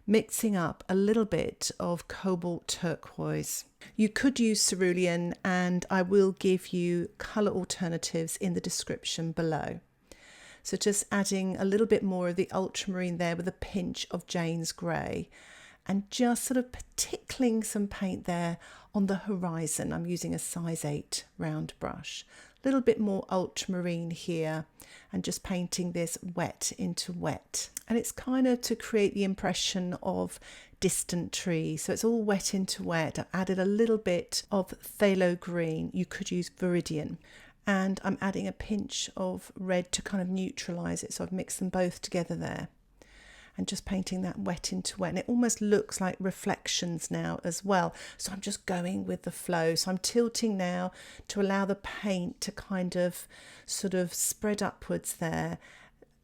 mixing up a little bit of Cobalt Turquoise. You could use Cerulean, and I will give you colour alternatives in the description below. So just adding a little bit more of the Ultramarine there with a pinch of Jane's Grey, and just sort of tickling some paint there on the horizon. I'm using a size 8 round brush. A little bit more Ultramarine here, and just painting this wet into wet. And it's kind of to create the impression of distant trees. So it's all wet into wet. I've added a little bit of Phthalo green. You could use Viridian. And I'm adding a pinch of red to kind of neutralise it. So I've mixed them both together there. And just painting that wet into wet. And it almost looks like reflections now as well. So I'm just going with the flow. So I'm tilting now to allow the paint to kind of sort of spread upwards there.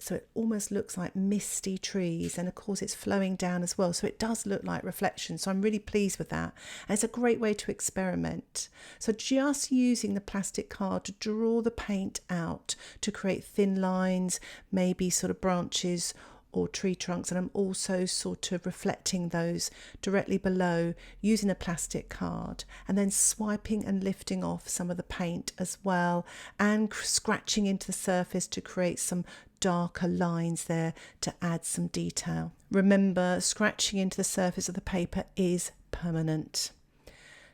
So it almost looks like misty trees, and of course it's flowing down as well, so it does look like reflection. So I'm really pleased with that, and it's a great way to experiment. So just using the plastic card to draw the paint out to create thin lines, maybe sort of branches or tree trunks, and I'm also sort of reflecting those directly below using a plastic card, and then swiping and lifting off some of the paint as well, and scratching into the surface to create some darker lines there to add some detail. Remember, scratching into the surface of the paper is permanent.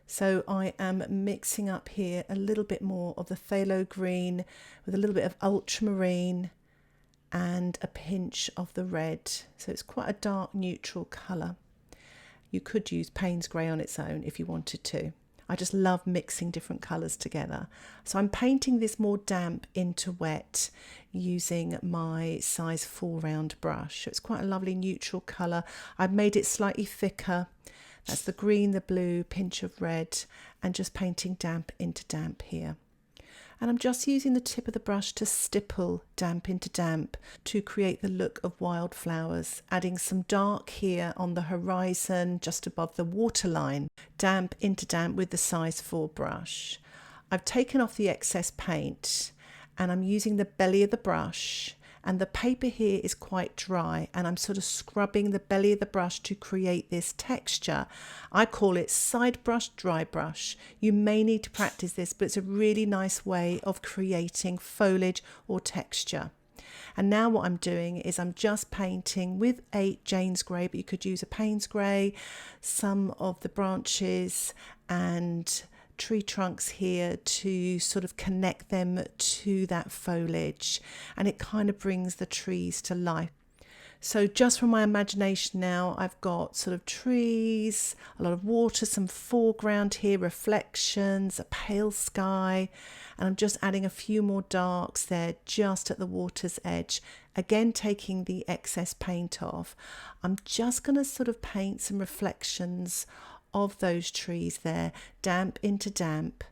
So I am mixing up here a little bit more of the phthalo green with a little bit of ultramarine and a pinch of the red. So it's quite a dark neutral colour. You could use Paynes grey on its own if you wanted to. I just love mixing different colours together. So I'm painting this more damp into wet using my size 4 round brush. So it's quite a lovely neutral colour. I've made it slightly thicker. That's the green, the blue, pinch of red, and just painting damp into damp here. And I'm just using the tip of the brush to stipple damp into damp to create the look of wildflowers, adding some dark here on the horizon just above the waterline, damp into damp with the size 4 brush. I've taken off the excess paint, and I'm using the belly of the brush, and the paper here is quite dry, and I'm sort of scrubbing the belly of the brush to create this texture. I call it side brush, dry brush. You may need to practice this, but it's a really nice way of creating foliage or texture. And now what I'm doing is I'm just painting with a Jane's Grey, but you could use a Paynes grey, some of the branches and tree trunks here to sort of connect them to that foliage, and it kind of brings the trees to life. So just from my imagination now, I've got sort of trees, a lot of water, some foreground here, reflections, a pale sky, and I'm just adding a few more darks there just at the water's edge. Again, taking the excess paint off. I'm just going to sort of paint some reflections of those trees there, damp into damp.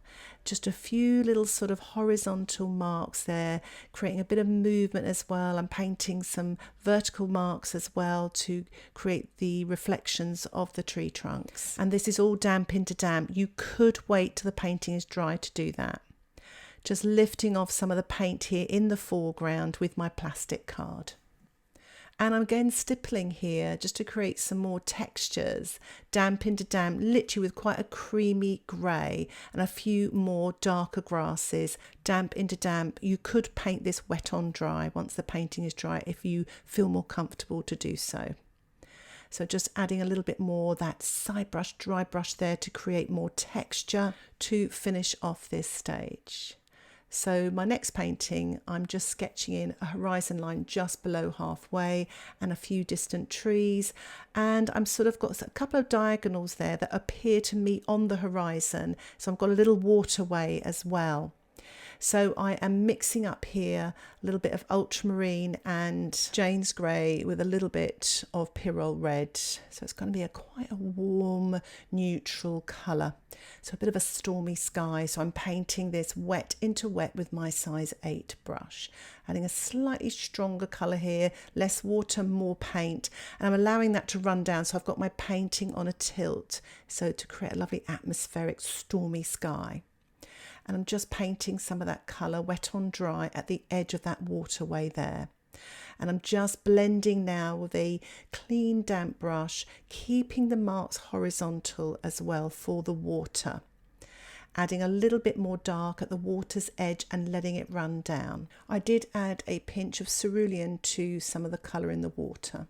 Just a few little sort of horizontal marks there, creating a bit of movement as well. I'm painting some vertical marks as well to create the reflections of the tree trunks. And this is all damp into damp. You could wait till the painting is dry to do that. Just lifting off some of the paint here in the foreground with my plastic card. And I'm again stippling here just to create some more textures, damp into damp, literally with quite a creamy grey, and a few more darker grasses, damp into damp. You could paint this wet on dry once the painting is dry if you feel more comfortable to do so. So just adding a little bit more that side brush, dry brush there to create more texture to finish off this stage. So my next painting, I'm just sketching in a horizon line just below halfway and a few distant trees, and I'm sort of got a couple of diagonals there that appear to meet on the horizon, so I've got a little waterway as well. So I am mixing up here a little bit of ultramarine and Jane's Grey with a little bit of Pyrrole red. So it's going to be quite a warm, neutral colour. So a bit of a stormy sky. So I'm painting this wet into wet with my size 8 brush. Adding a slightly stronger colour here, less water, more paint. And I'm allowing that to run down. So I've got my painting on a tilt. So to create a lovely atmospheric stormy sky. And I'm just painting some of that colour wet on dry at the edge of that waterway there. And I'm just blending now with a clean damp brush, keeping the marks horizontal as well for the water. Adding a little bit more dark at the water's edge and letting it run down. I did add a pinch of cerulean to some of the colour in the water.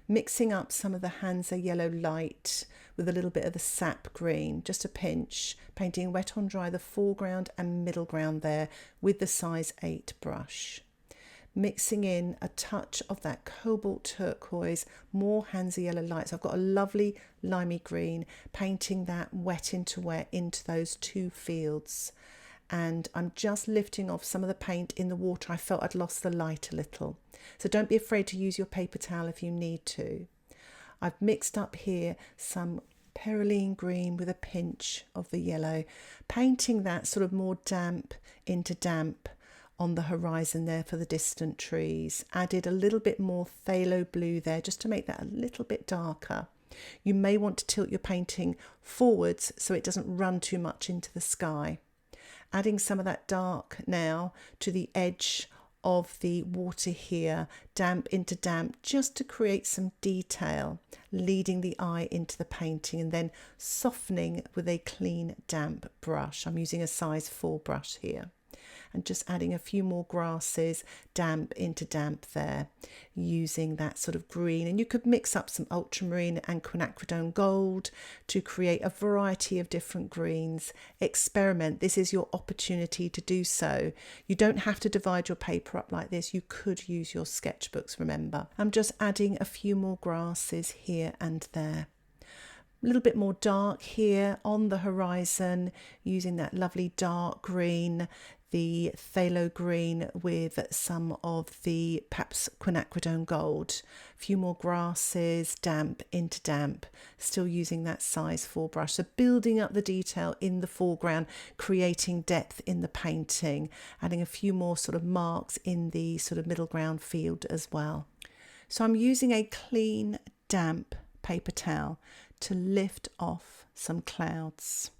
Mixing up some of the Hansa yellow light with a little bit of the sap green, just a pinch, painting wet on dry the foreground and middle ground there with the size 8 brush. Mixing in a touch of that cobalt turquoise, more Hansa yellow lights. I've got a lovely limey green, painting that wet into those two fields. And I'm just lifting off some of the paint in the water. I felt I'd lost the light a little. So don't be afraid to use your paper towel if you need to. I've mixed up here some Perylene green with a pinch of the yellow, painting that sort of more damp into damp on the horizon there for the distant trees. Added a little bit more phthalo blue there just to make that a little bit darker. You may want to tilt your painting forwards so it doesn't run too much into the sky. Adding some of that dark now to the edge of the water here, damp into damp, just to create some detail, leading the eye into the painting, and then softening with a clean damp brush. I'm using a size 4 brush here. And just adding a few more grasses, damp into damp there, using that sort of green. And you could mix up some ultramarine and quinacridone gold to create a variety of different greens. Experiment. This is your opportunity to do so. You don't have to divide your paper up like this. You could use your sketchbooks, remember. I'm just adding a few more grasses here and there. A little bit more dark here on the horizon, using that lovely dark green, the phthalo green with some of the perhaps quinacridone gold. A few more grasses, damp into damp, still using that size 4 brush. So building up the detail in the foreground, creating depth in the painting, adding a few more sort of marks in the sort of middle ground field as well. So I'm using a clean, damp paper towel to lift off some clouds.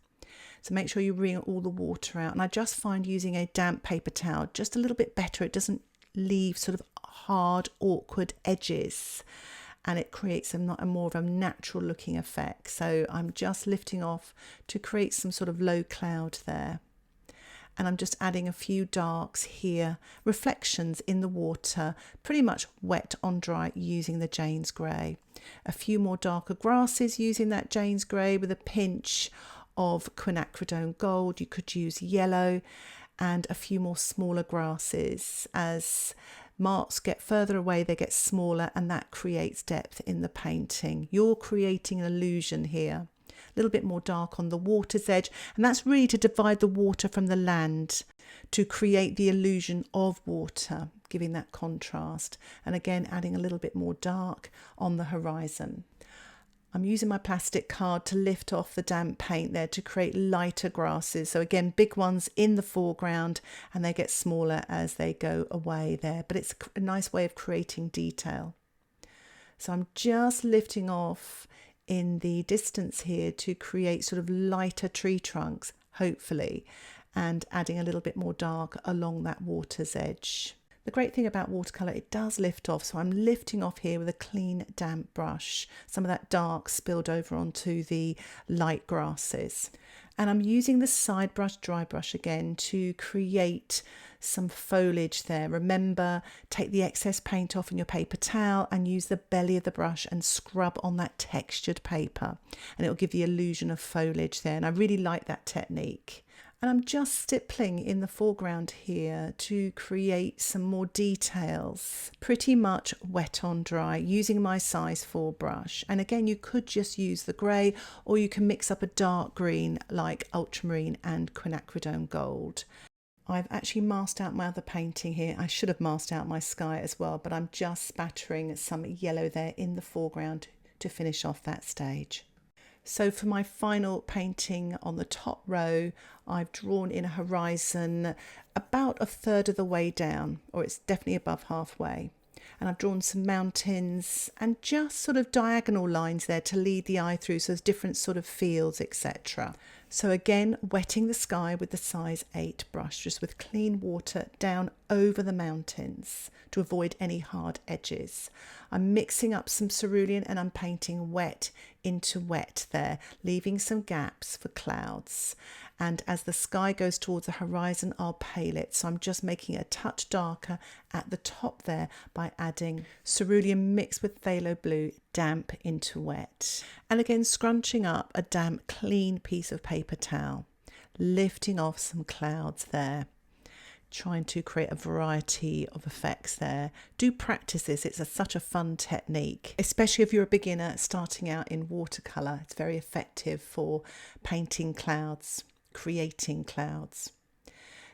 So make sure you wring all the water out. And I just find using a damp paper towel just a little bit better. It doesn't leave sort of hard, awkward edges, and it creates a more of a natural looking effect. So I'm just lifting off to create some sort of low cloud there. And I'm just adding a few darks here, reflections in the water, pretty much wet on dry using the Jane's Grey. A few more darker grasses using that Jane's Grey with a pinch of quinacridone gold. You could use yellow, and a few more smaller grasses. As marks get further away, they get smaller, and that creates depth in the painting. You're creating an illusion here. A little bit more dark on the water's edge, and that's really to divide the water from the land, to create the illusion of water, giving that contrast. And again, adding a little bit more dark on the horizon. I'm using my plastic card to lift off the damp paint there to create lighter grasses. So again, big ones in the foreground, and they get smaller as they go away there. But it's a nice way of creating detail. So I'm just lifting off in the distance here to create sort of lighter tree trunks, hopefully, and adding a little bit more dark along that water's edge. The great thing about watercolour, it does lift off, so I'm lifting off here with a clean damp brush. Some of that dark spilled over onto the light grasses. And I'm using the side brush, dry brush again, to create some foliage there. Remember, take the excess paint off in your paper towel and use the belly of the brush and scrub on that textured paper. And it'll give the illusion of foliage there. And I really like that technique. And I'm just stippling in the foreground here to create some more details, pretty much wet on dry, using my size 4 brush. And again, you could just use the grey, or you can mix up a dark green like ultramarine and quinacridone gold. I've actually masked out my other painting here. I should have masked out my sky as well, but I'm just spattering some yellow there in the foreground to finish off that stage. So for my final painting on the top row, I've drawn in a horizon about a third of the way down, or it's definitely above halfway. And I've drawn some mountains and just sort of diagonal lines there to lead the eye through, so there's different sort of fields, etc. So again, wetting the sky with the size 8 brush, just with clean water down over the mountains to avoid any hard edges. I'm mixing up some cerulean and I'm painting wet into wet there, leaving some gaps for clouds. And as the sky goes towards the horizon, I'll pale it. So I'm just making it a touch darker at the top there by adding cerulean mixed with phthalo blue, damp into wet. And again, scrunching up a damp, clean piece of paper towel, lifting off some clouds there, trying to create a variety of effects there. Do practice this. It's such a fun technique, especially if you're a beginner starting out in watercolour. It's very effective for painting clouds, creating clouds.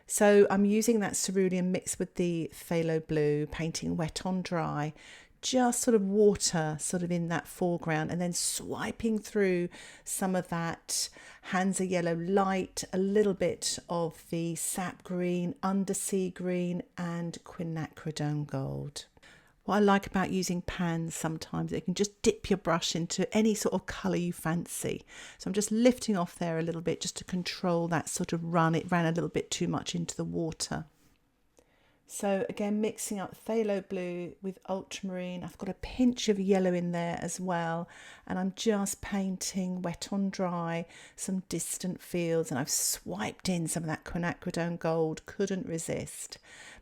So I'm using that cerulean mixed with the phthalo blue, painting wet on dry, just sort of water sort of in that foreground, and then swiping through some of that Hansa yellow light, a little bit of the sap green, Undersea green and Quinacridone gold. What I like about using pans sometimes, you can just dip your brush into any sort of colour you fancy. So I'm just lifting off there a little bit just to control that sort of run. It ran a little bit too much into the water. So again, mixing up phthalo blue with ultramarine. I've got a pinch of yellow in there as well. And I'm just painting wet on dry, some distant fields. And I've swiped in some of that quinacridone gold, couldn't resist.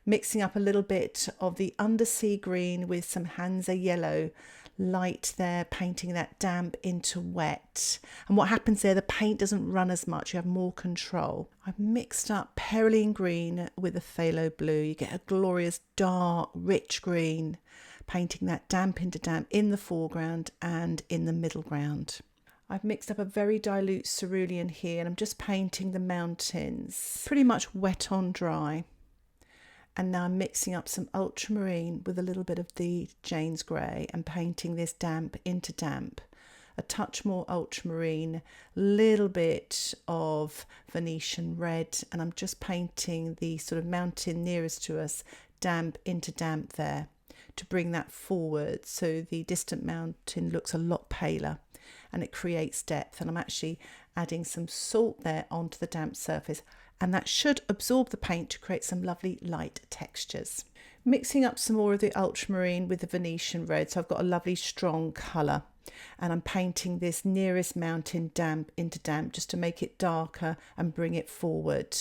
Mixing up a little bit of the Undersea green with some Hansa yellow light there, painting that damp into wet. And what happens there, the paint doesn't run as much, you have more control. I've mixed up Perylene green with a phthalo blue. You get a glorious dark, rich green, painting that damp into damp in the foreground and in the middle ground. I've mixed up a very dilute cerulean here and I'm just painting the mountains, pretty much wet on dry. And now I'm mixing up some ultramarine with a little bit of the Jane's Grey and painting this damp into damp. A touch more ultramarine, little bit of Venetian red, and I'm just painting the sort of mountain nearest to us damp into damp there to bring that forward so the distant mountain looks a lot paler and it creates depth. And I'm actually adding some salt there onto the damp surface, and that should absorb the paint to create some lovely light textures. Mixing up some more of the ultramarine with the Venetian red, so I've got a lovely strong colour, and I'm painting this nearest mountain damp into damp just to make it darker and bring it forward.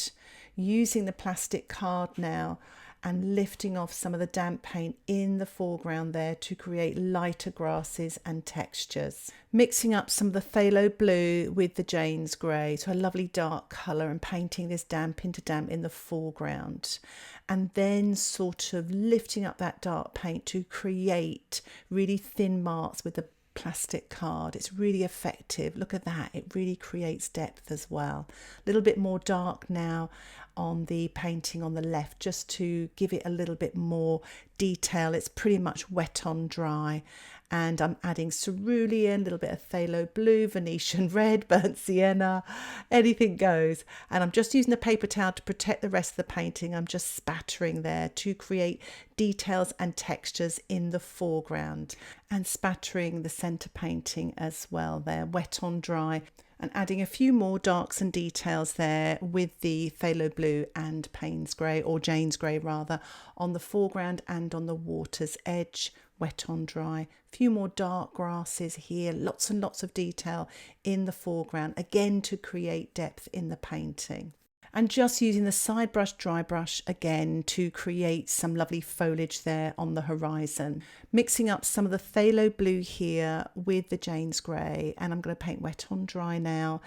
Using the plastic card now and lifting off some of the damp paint in the foreground there to create lighter grasses and textures. Mixing up some of the phthalo blue with the Jane's Grey, so a lovely dark colour, and painting this damp into damp in the foreground. And then sort of lifting up that dark paint to create really thin marks with the plastic card. It's really effective. Look at that, it really creates depth as well. A little bit more dark now on the painting on the left just to give it a little bit more detail. It's pretty much wet on dry, and I'm adding cerulean, a little bit of phthalo blue, Venetian red, burnt sienna, anything goes. And I'm just using a paper towel to protect the rest of the painting. I'm just spattering there to create details and textures in the foreground, and spattering the centre painting as well there, wet on dry, and adding a few more darks and details there with the phthalo blue and Paynes grey, or Jane's Grey rather, on the foreground and on the water's edge, wet on dry. A few more dark grasses here, lots and lots of detail in the foreground, again to create depth in the painting. And just using the side brush, dry brush again to create some lovely foliage there on the horizon. Mixing up some of the phthalo blue here with the Jane's Grey, and I'm going to paint wet on dry now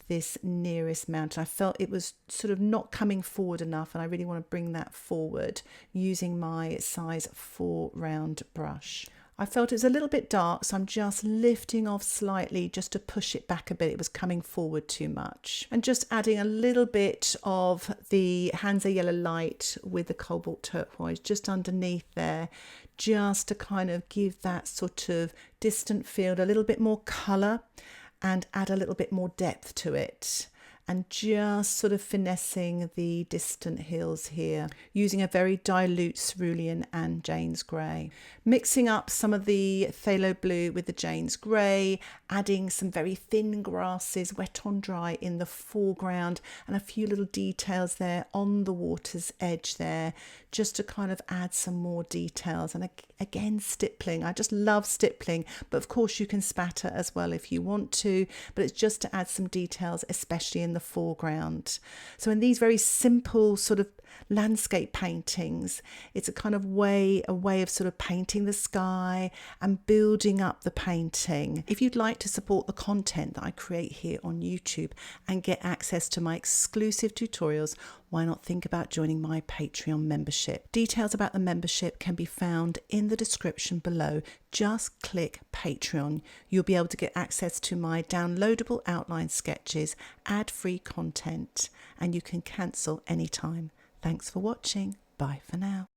this nearest mountain. I felt it was sort of not coming forward enough, and I really want to bring that forward using my size 4 round brush. I felt it was a little bit dark, so I'm just lifting off slightly just to push it back a bit. It was coming forward too much. And just adding a little bit of the Hansa yellow light with the Cobalt turquoise just underneath there, just to kind of give that sort of distant field a little bit more colour and add a little bit more depth to it. and just sort of finessing the distant hills here using a very dilute Cerulean and Jane's Grey. Mixing up some of the Phthalo blue with the Jane's Grey, adding some very thin grasses, wet on dry in the foreground, and a few little details there on the water's edge there, just to kind of add some more details. And again, stippling. I just love stippling, but of course you can spatter as well if you want to, but it's just to add some details, especially in the foreground. So in these very simple sort of landscape paintings, it's a kind of way of sort of painting the sky and building up the painting. If you'd like to support the content that I create here on YouTube and get access to my exclusive tutorials, why not think about joining my Patreon membership? Details about the membership can be found in the description below. Just click Patreon. You'll be able to get access to my downloadable outline sketches, ad-free content, and you can cancel anytime. Thanks for watching. Bye for now.